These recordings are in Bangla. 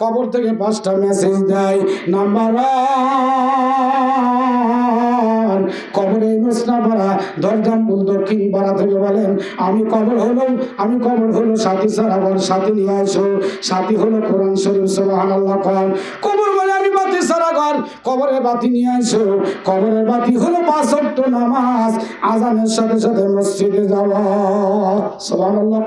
কবর থেকে 5টা মেসেজ দেয়। নাম্বার 1, কবরে মুসনাপাড়া দরজামপুর দক্ষিণ পাড়া থেকে বলেন, আমি কবর হলো সাথী সারা ঘর, সাথী নিয়ে আসো। সাথী হলো কোরআন শরীফ, সুবহানাল্লাহ। কবর বলে আমি বাতি সারা ঘর, কবরের বাতি নিয়ে আসো। কবরের বাতি হলো 5 ওয়াক্ত নামাজ, আজানের সাথে সাথে মসজিদে যাওয়া, সুবহানাল্লাহ।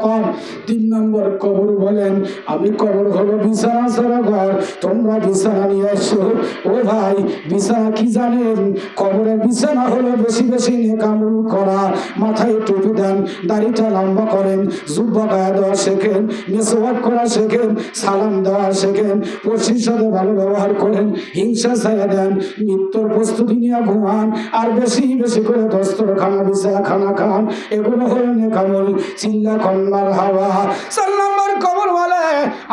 3 নম্বর কবর বলেন, আমি কবর হলো বিছানা সারা ঘর, তোমরা বিছানা নিয়ে আসো। ও ভাই, বিছানা কি জানেন? কবরের বিছানা হলো বেশি বেশি নেক আমল করা। মাথায় টুপি দেন, দাড়িটা লম্বা করেন, জুব্বা গায়ে দেওয়া শেখেন, মেসওয়াক করা শেখেন, সালাম দেওয়া শেখেন, পড়শির সাথে ভালো ব্যবহার করেন, হিংসা ছায়া দেন, মৃত্যুর প্রস্তুতি নিয়ে ঘুমান, আর বেশি বেশি করে দস্তরখানা বিছানা খানা খান। এগুলো হলো নেক আমল। চিল্লা কন্যার হাওয়া। 4 নম্বর কবর বলে,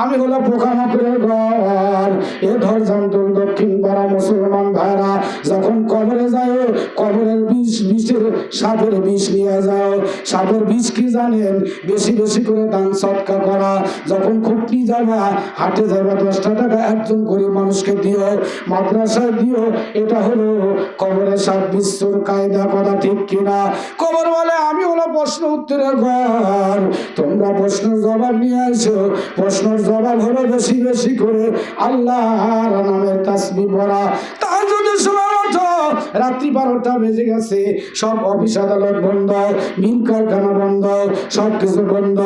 আমি হলো পোকামাকড়ের ঘর। এ ধরজামতুল দক্ষিণ পাড়া মুসলমান ভাইরা, যখন কবরে যায়, কবরের বিষের সাপের বিষ নিয়ে যাও। সাপের বিষ কি জানেন? বেশি বেশি করে দান সৎকা করা। যখন খুঁটনি যাবা, হাটে যাবা, 10টা টাকা একজন গরিব মানুষকে দিও, মাদ্রাসায় দিও। এটা হলো কবরের সাপ বিশ্বর কায়দা, কথা ঠিক কিনা? কবর বলে, আমি হলো প্রশ্ন উত্তরের ঘর, তোমরা প্রশ্নের জবাব নিয়ে আসো। প্রশ্নের জবাব হলো বেশি বেশি করে আল্লাহর নামের তাসবিহ পড়া। তাহাজ্জুদের সময় ওঠো, রাত্রি 12টা বেজে গেছে, সব অফিস আদালত বন্ধ, মিল কারখানা বন্ধ, সব কিছু বন্ধ।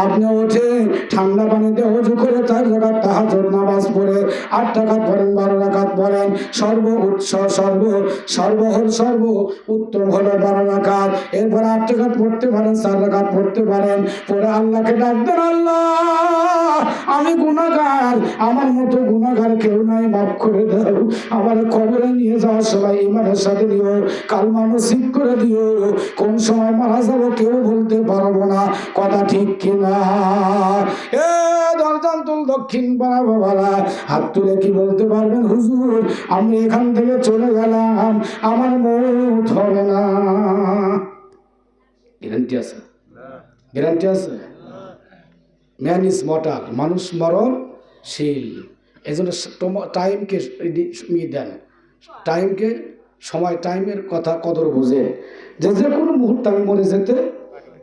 আপনি উঠে ঠান্ডা পানিতে ওযু করে 4 রাকাত তাহাজ্জুদ নামাজ পড়ে 8 রাকাত পড়েন, 12 রাকাত পড়েন। সর্ব উত্তম হলো 12 রাকাত। এরপর 8 রাকাত পড়তে পারেন, 4 রাকাত পড়তে পারেন। পরে আল্লাহকে ডাক দেন, আল্লাহ আমি গুনাহগার, আমার মতো গুনাহগার কেউ নাই, মাফ করে দাও। আমার কবরে নিয়ে যাওয়ার সময় ইমানের সাথে নিও, কালমা নসিব করে দিও। কোন সময় মারা যাবো কেউ বলতে পারবো না, কথা ঠিক কিনা? এ দরজামতুল দক্ষিণ পাড়া বাবারা, হাত তুলে কি বলতে পারবেন, হুজুর আমি এখান থেকে চলে গেলাম, আমার মৌত হবে না? গ্যারান্টি আছে? গ্যারান্টি আছে? ম্যান ইজ মর্টাল, মানুষ মরণশীল। এই জন্য টাইমকে দেন, টাইমকে সময়, টাইমের কথা কদর বুঝে, যে যে কোনো মুহূর্তে আমি মরে যেতে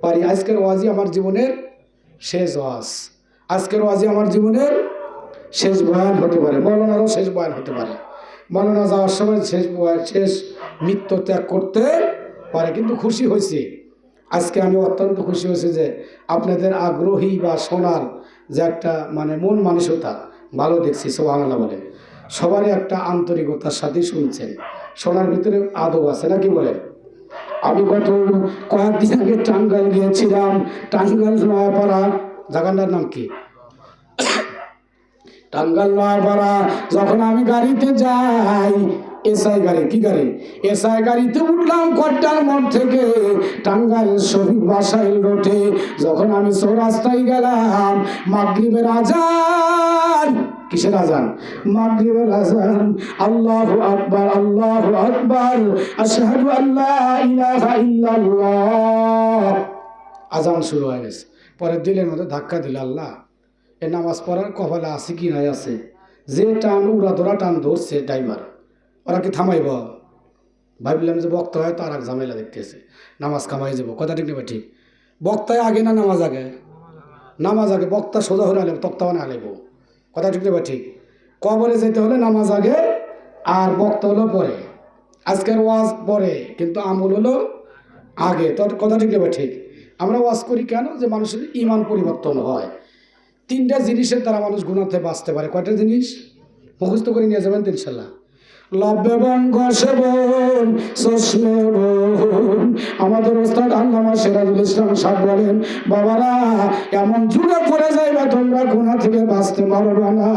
পারি। আজকের ওয়াজি আমার জীবনের শেষ ওয়াজ, আজকের ওয়াজি আমার জীবনের শেষ বয়ান হতে পারে, মৌলানারও শেষ বয়ান হতে পারে। মৌলানা যাওয়ার সময় শেষ মৃত্যু ত্যাগ করতে পারে। কিন্তু খুশি হয়েছি আজকে, আমি অত্যন্ত খুশি হয়েছি যে আপনাদের আগ্রহী বা শোনার যে একটা মন মানসিকতা ভালো দেখছি, সুবহানাল্লাহ বলে। সবারই একটা আন্তরিকতার সাথে শুনছেন, শোনার ভিতরে আদব আছে, নাকি বলে? আমি কয়েকদিন আগে টাঙ্গাইল গিয়েছিলাম, টাঙ্গাইল নয়াপাড়া, জায়গাটার নাম কি? টাঙ্গাইল নয়াপাড়া। যখন আমি গাড়িতে যাই, এসআই গাড়ি, কি গাড়ি? এসআই গাড়িতে উঠলাম কট্টার মোড় থেকে টাঙ্গাইল শহীদ বাসাইল রোডে। যখন আমি চৌরাস্তায় গেলাম, মাগরিবের আজান, কিসের আজান? মাগরিবের আজান। আল্লাহু আকবার, আল্লাহু আকবার, আশহাদু আল্লা ইলাহা ইল্লাল্লাহ। আজান শুরু হয়ে গেছে। পরে দিলের মধ্যে ধাক্কা দিল, আল্লাহ এ নামাজ পড়ার কপালে আছে কি নাই আছে? যে টান উড়া ধরা টান ধরছে ড্রাইভার, ওরা কি থামাইব? ভাবলাম যে বক্তা হয়, তার এক ঝামেলা দেখতেছে, নামাজ কামাই যাব। কথা ঠিক নেবে? ঠিক। বক্তায় আগে না নামাজ আগে? নামাজ আগে। বক্তা সোজা হলে আলেব, তক্তা মানে আলেব। কথা ঠিক নেবে? ঠিক। কবরে যেতে হলে নামাজ আগে, আর বক্তা হলো পরে। আজকের ওয়াজ পরে, কিন্তু আমল হলো আগে। তোর কথা ঠিক নেবে? ঠিক। আমরা ওয়াজ করি কেন? যে মানুষের ইমান পরিবর্তন হয়। 3টা জিনিসের দ্বারা মানুষ গুনাতে বাঁচতে পারে। কয়টা জিনিস? মুখস্থ করে নিয়ে যাবেন ইনশাল্লাহ। লব্যবন ঘষবন চশমেবন। আমাদের ওস্তাদ আল্লামা সিরাজুল ইসলাম সাহেব বলেন, বাবারা এমন যুগে পড়ে যাইবা তোমরা গুনাহ থেকে বাঁচতে পারবে না,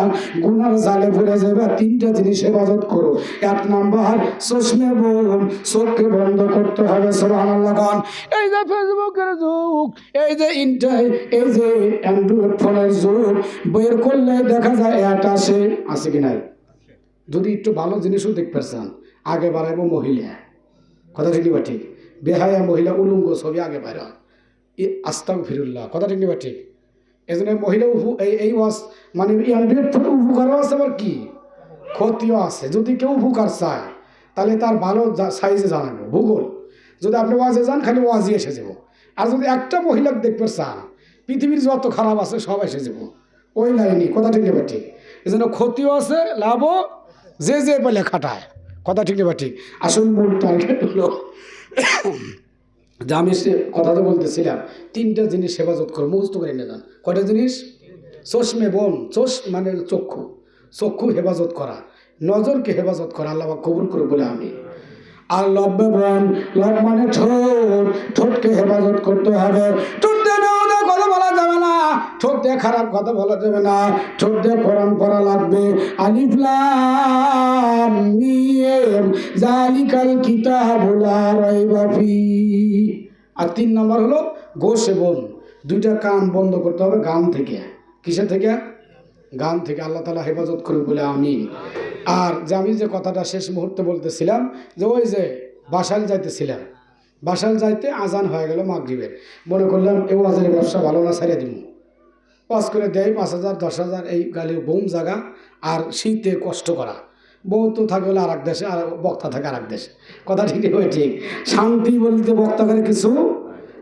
গুনার জালে পড়ে যাইবা। 3টা জিনিস হেফাজত করো। 1 নাম্বার চশমেবন, চোখকে বন্ধ করতে হবে। সুবহানাল্লাহ। এই যে ফেসবুকের যুগ, এই যে এই যে অ্যান্ড্রয়েড ফোনের যুগ, বের করলে দেখা যায় অ্যাড আছে কি নাই? যদি একটু ভালো জিনিসও দেখতে চান, আগে বাড়াইব মহিলা। কথা ঠিক নিবা? ঠিক। বেহায়া মহিলা উলঙ্গ ছবি আগে বাইরা, আস্তাগফিরুল্লাহ। কথা ঠিক নিবা? ঠিক। এই জন্য মহিলা এই ওয়াজ মানে 100 উপকারও আছে, আবার কি ক্ষতিও আছে। যদি কেউ উপকার চায় তাহলে তার ভালো সাইজে জানাবো ভূগোল। যদি আপনি ওয়াজে যান খালি ওয়াজই এসে যাবো। আর যদি একটা মহিলা দেখতে চান পৃথিবীর যত খারাপ আছে সব এসে যাবো ওই লাইনই। কথা ঠিক নেবা ঠিক? এই জন্য ক্ষতিও আছে লাভও, যে পেলে খাটায়। কথা ঠিক নেবা ঠিক? আসল মূল টার্গেট হলো যে আমি কথা তো বলতেছিলাম 3টা জিনিস হেফাজত করো, মুখস্থ করে নিয়ে যান। কয়টা জিনিস? চশমে বোন, মানে চক্ষু, চক্ষু হেফাজত করা, নজরকে হেফাজত করা, আল্লাহ কবুল করে বলে আমি। আর লব্বে বোন, লব মানে ঠোঁট, ঠোঁটকে হেফাজত করতে হবে। ঠোঁট দিয়ে বেহুদা কথা বলা যাবে না, ঠোঁট দিয়ে খারাপ কথা বলা যাবে না, ঠোঁট দিয়ে কোরআন পড়া লাগবে। আলিফ লাম মিম যালিকাল কিতাবু লা রাইবা ফীহ। আর 3 নম্বর হলো গো সেবন, 2টা কান বন্ধ করতে হবে গান থেকে। কিসের থেকে? গান থেকে। আল্লাহ তাআলা হেফাজত করে বলে আমিন। আর যে আমি যে কথাটা শেষ মুহূর্তে বলতেছিলাম যে ওই যে বাসাল যাইতেছিলাম, বাসাল যাইতে আজান হয়ে গেল মাগরিবের। মনে করলাম এ ওয়াজের ব্যবসা ভালো না, ছাড়িয়ে দিব। ওয়াজ করে দেয় 5,000 10,000 এই গালি বোম জায়গা। আর শীতে কষ্ট করা, বউ তো থাকে হলো আর এক দেশে, আর বক্তা থাকে আর এক দেশে। কথা ঠিক হয় ঠিক? শান্তি বলতে বক্তা করে কিছু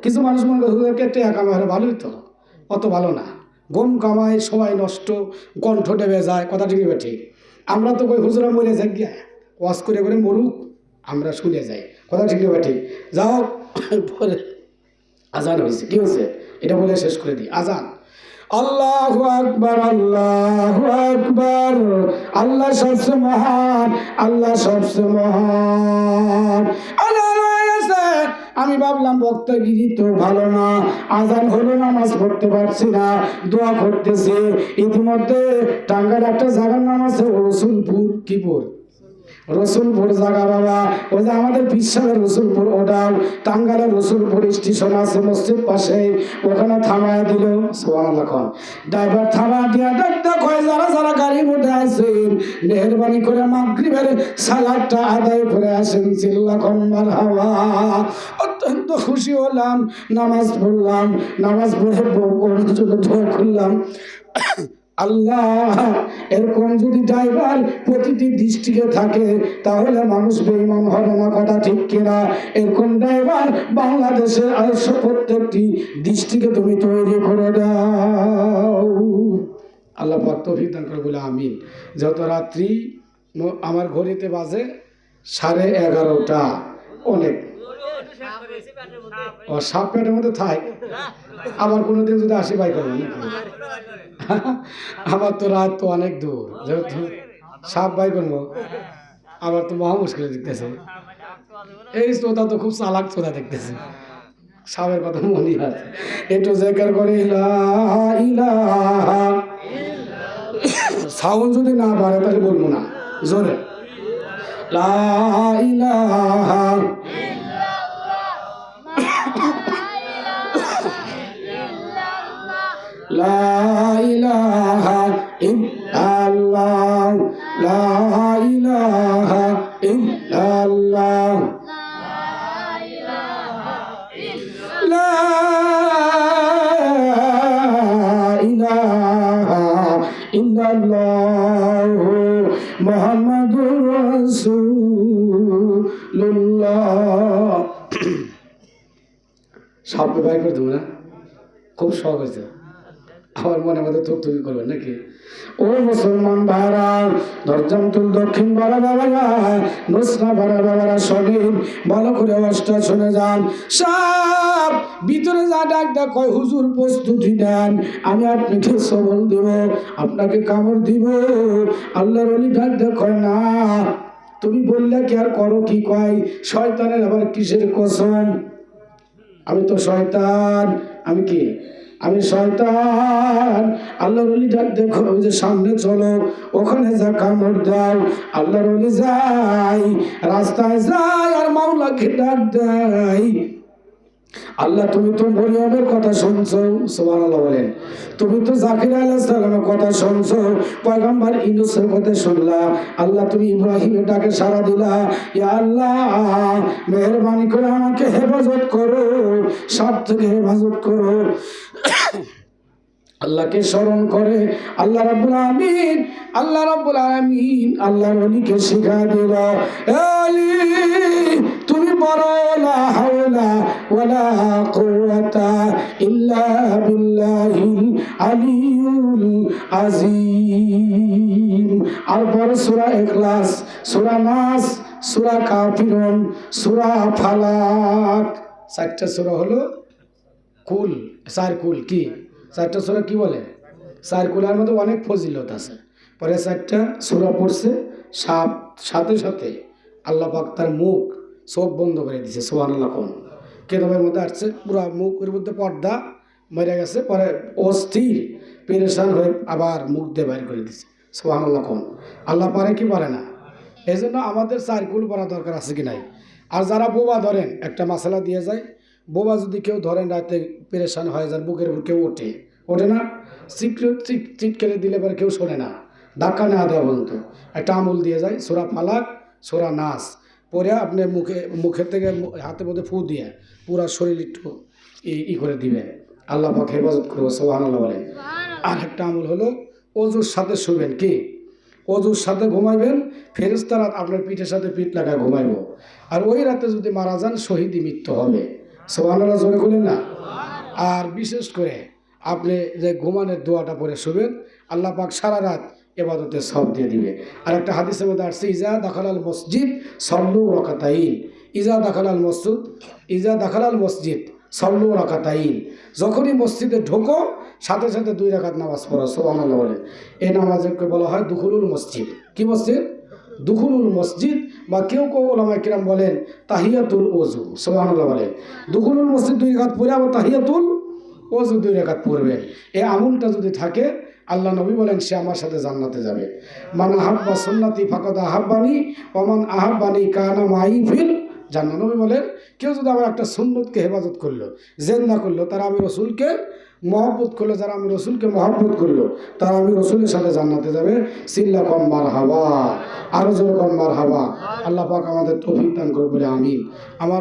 কিছু মানুষ মনে করে টেয়া কামাই হলে ভালোই, তো অত ভালো না। গম কামায় সময় নষ্ট, কণ্ঠ ডেবে যায়। কথা ঠিক হবে ঠিক? আমরা তো কই হুজুরা মরে যাই গিয়া, ওয়াজ করে করে মরুক, আমরা শুনে যাই। কথা ঠিক হবে ঠিক? যাও পরে আজান হয়েছে, কি হয়েছে এটা বলে শেষ করে দিই। আজান আল্লাহু আকবার, আল্লাহু আকবার, আল্লাহ সবচেয়ে মহান, আল্লাহ সবচেয়ে মহান। আমি ভাবলাম বক্তাগিরি তো ভালো না, আজান হলো নামাজ পড়তে পারছি না, দোয়া করতেছি। ইতিমধ্যে টাঙ্গাইল একটা জায়গার নাম আছে রসুলপুর, কিপুর রসুলপুর জায়গা বাবা, ওই যে আমাদের বিশ্বাসের রসুলপুর, ওটাও টাঙ্গাইলের রসুলপুর স্টেশন আছে মসজিদ পাশে, ওখানে থামায় দিল। সুবহানাল্লাহ। ড্রাইভার থামা দিয়া ডাক্তার কয় যারা যারা গাড়ির মধ্যে আছেন মেহরবানি করে মাগরিবের সালাতটা আদায় করে আসেন। চিল্লাখন মারহাবা। অত্যন্ত খুশি হলাম, নামাজ পড়লাম, নামাজ পড়ে দোয়া করলাম, আল্লাহ এরকম যদি ড্রাইভার প্রতিটি ডিস্ট্রিক্টে থাকে তাহলে মানুষ বেঈমান হবে না। কথা ঠিক কিনা? এরকম ড্রাইভার বাংলাদেশের প্রত্যেকটি ডিস্ট্রিক্টে তুমি তৈরি করে দাও। আল্লাহ পাক তৌফিক দান করে বলে আমিন। যত রাত্রি আমার ঘড়িতে বাজে 11:30, অনেক সাপ পেটের মধ্যে থাক। আবার কোনোদিন যদি আসি বাই করবো নাকি? আবার তো রাত তো অনেক দূর, যেহেতু সাপ বাই করবো আবার তো মহা মুশকিল দেখতেছে। এই শ্রোতা তো খুব চালাক শ্রোতা দেখতেছে, সাপের কথা মনে আছে। একটু জিকির করে সাউন্ড যদি না বাড়ে তাহলে বলবো না, জোরে লা ইলাহা লা ইলাহা ইল্লাল্লাহ, লা ইলাহা ইল্লাল্লাহ, লা ইলাহা ইল্লাল্লাহ মুহাম্মাদুর রাসূলুল্লাহ। সব ব্যবহার করে দেবো না, খুব শখ হয়েছে। আমার মনে মধ্যে তুমি করবেন নাকি? ও মুসলমান ভাইরা, দরজাম তুল দক্ষিণ বাড়া বাবারা, নুসরা বাড়া বাবারা, শরীর ভালো করে অবস্থা শুনে যান। সব ভিতরে যা ডাক ডাক কয় হুজুর প্রস্তুতি দেন, আমি আপনাকে সবল দিব, আপনাকে কামড় দিব। আল্লাহর ওলি ডাক ডাক কয় না, তুমি বললে কি আর করো কি? কয় শয়তানের আবার কিসের কসম? আমি তো শয়তান। আমি কি? আমি শয়তান। আল্লাহর ওলি ডাক দেখো, ওই যে সামনে চলো, ওখানে যা কামড় দাও। আল্লাহর ওলি যাই, রাস্তায় যায় আর মাওলাকে ডাক দেয়, আল্লাহ তুমি তো মরিয়মের কথা শুনছো, সুবহানাল্লাহ বলেন। তুমি তো জাকির আলাইহিস সালামের কথা শুনছো, পয়গম্বর ইউনূসের কথা শুনলা। আল্লাহ তুমি ইব্রাহিমের ডাকে সাড়া দিলা। ইয়া আল্লাহ মেহেরবানি করে আমাকে হেফাজত করো, সব থেকে হেফাজত করো। আল্লাহকে স্মরণ করে আল্লাহ রাব্বুল আলামিন আল্লাহর ওলিকে শিখা দিল, আলী তুমি পড়ো লা হাওলা ওয়ালা কুওয়াতা ইল্লা বিল্লাহিল আলিয়্যুল আযীম। আর পরে সূরা ইখলাস, সূরা নাস, সূরা কাফিরুন, সূরা ফালাক। চারটা সূরা হলো কুল, চার কুল কি চারটা সূরা কি বলে? চার কুলের মধ্যে অনেক ফজিলত আছে। পরে চারটা সূরা পড়ছে, সাথে সাথে আল্লাহ পাক তার মুখ চোখ বন্ধ করে দিয়েছে। সুবহানাল্লাহ। কোন কেতাবের মধ্যে আসছে পুরো মুখের মধ্যে পর্দা মেরে গেছে, পরে অস্থির পেরেশান হয়ে আবার মুখ দিয়ে বাইর করে দিয়েছে। সুবহানাল্লাহ। কোন আল্লাহ পারে কি পারে না? এই জন্য আমাদের চার কুল পড়া দরকার আছে কি নাই? আর যারা বোবা ধরেন, একটা মশলা দিয়ে যায়, বোবা যদি কেউ ধরেন রাতে পেরেশান হয়ে যান, বুকের উপর কেউ ওঠে না, চিটকেলে দিলে পরে কেউ শোনে না, ধাক্কা না দেওয়া বলতো, একটা আমুল দিয়ে যায়, সূরা ফালাক, সূরা নাস পরে আপনি মুখের থেকে হাতের মধ্যে ফু দিয়ে পুরা শরীর একটু ই করে দিবে, আল্লাহ পাক হেফাজত করবো। সুবহানাল্লাহ বলে। আর একটা আমল হলো অজুর সাথে শুবেন, কি অজুর সাথে ঘুমাইবেন, ফেরেশতারা আপনার পিঠের সাথে পিঠ লাগায় ঘুমাইব। আর ওই রাতে যদি মারা যান শহীদি মৃত্যু হবে। সুবহানাল্লাহ জোরে বলেন না। আর বিশেষ করে আপনি যে ঘুমানোর দোয়াটা পরে শুবেন, আল্লাহ পাক সারা রাত ইবাদতে সব দিয়ে দিবে। আর একটা হাদিসের মধ্যে আসছে, ইজা দাখালাল মসজিদ সল্লু রাকাতাইন, ইজা দাখালাল মসজিদ সল্লু রাকাতাইন, যখনই মসজিদে ঢোকো সাথে সাথে 2 রাকাত নামাজ পড়ো। সুবহানাল্লাহ বলে। এই নামাজকে বলা হয় দুখুলুল মসজিদ। কি মসজিদ? দুখুলুল মসজিদ, বা কেউ ওলামায়ে কিরাম বলেন তাহিয়াতুল ওযু। সুবহানাল্লাহ বলে। দুখুলুল মসজিদ 2 রাকাত পড়ে আবার তাহিয়াতুল ওযু 2 রাকাত পড়বে। এই আমলটা যদি থাকে, আল্লাহ নবী বলেন সে আমার সাথে জান্নাতে যাবে। মান আহাব্বা সুন্নতি ফাকাদ আহাব্বানি ওয়া মান আহাব্বানি কানা মাই ফিল জান্নাহ। নবী বলেন কেউ যদি আমার একটা সুন্নতকে হেফাজত করলো, জিন্দা করলো, তারা আমি রসুলকে মহব্বত করলো, যারা আমি রসুলকে মহব্বত করলো, তারা আমি রসুলের সাথে জান্নাতে যাবে। সিল্লা কম মারহাবা, আরো জোরে কম মারহাবা। আল্লাহ পাক আমাদের তৌফিক দান করবে বলে আমিন। আমার